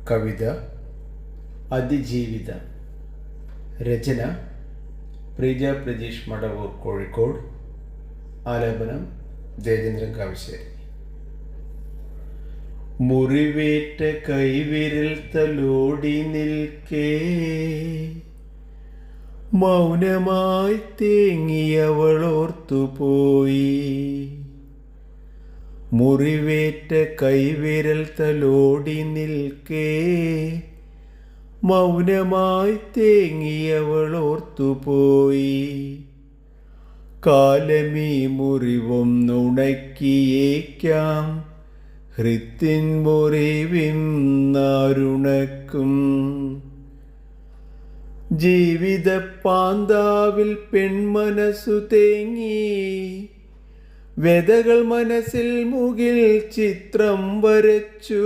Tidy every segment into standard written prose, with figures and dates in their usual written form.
കവിത അതിജീവിത. രചന പ്രീജ പ്രജീഷ് മടവൂർ, കോഴിക്കോട്. ആലാപനം ജയചന്ദ്രൻ കാവശ്ശേരി. മുറിവേറ്റ കൈവിരൽ തലോടി നിൽക്കേ മൗനമായി തേങ്ങിയവളോർത്തുപോയി. മുറിവേറ്റ കൈവിരൽ തലോടി നിൽക്കേ മൗനമായി തേങ്ങിയവളോർത്തുപോയി. കാലമീ മുറിവൊന്നുണക്കിയേക്കാം, ഹൃത്തിൻ മുറിവിന്നാരുണക്കും. ജീവിത പാന്താവിൽ പെൺമനസ്സു തേങ്ങി, വ്യതകൾ മനസ്സിൽ മുകിൽ ചിത്രം വരച്ചു.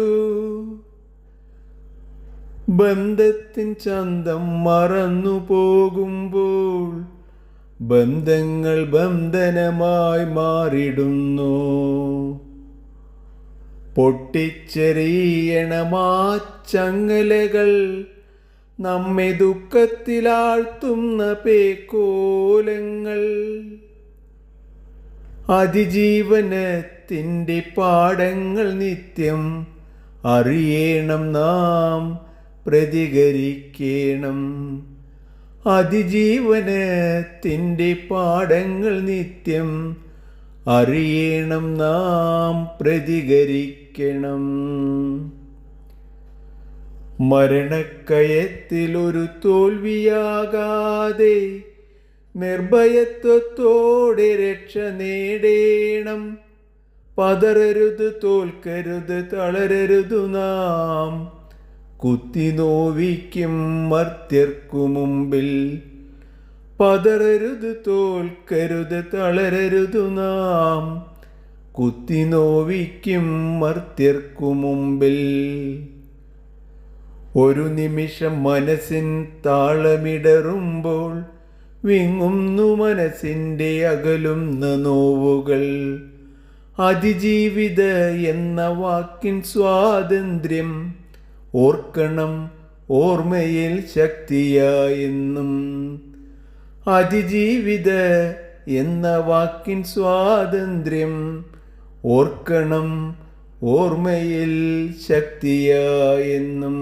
ബന്ധത്തിൻ ചന്തം മറന്നു പോകുമ്പോൾ ബന്ധങ്ങൾ ബന്ധനമായി മാറിടുന്നു. പൊട്ടിച്ചെറിയണമാ ചങ്ങലകൾ നമ്മെ ദുഃഖത്തിലാഴ്ത്തുന്ന പേക്കോലങ്ങൾ. അതിജീവനത്തിൻ്റെ പാഠങ്ങൾ നിത്യം അറിയണം, നാം പ്രതികരിക്കണം. അതിജീവനത്തിൻ്റെ പാഠങ്ങൾ നിത്യം അറിയണം, നാം പ്രതികരിക്കണം. മരണക്കയത്തിലൊരു തോൽവിയാകാതെ നിർഭയത്വത്തോടെ രക്ഷ നേടേണം. പതറരുത്, തോൽക്കരുത്, തളരരുതു നാം. കുത്തി നോവിക്കും മർത്യർക്കു മുമ്പിൽ. പതറരുത്, തോൽക്കരുത്, തളരരുതു നാം. കുത്തി നോവിക്കും മർത്യർക്കു മുമ്പിൽ. ഒരു നിമിഷം മനസ്സിൻ താളമിടറുമ്പോൾ വിങ്ങുന്നു മനസ്സിൻ്റെ അകലുന്ന നോവുകൾ. അതിജീവിത എന്ന വാക്കിൻ സ്വാതന്ത്ര്യം ഓർക്കണം, ഓർമ്മയിൽ ശക്തിയായെന്നും. അതിജീവിത എന്ന വാക്കിൻ സ്വാതന്ത്ര്യം ഓർക്കണം, ഓർമ്മയിൽ ശക്തിയായെന്നും.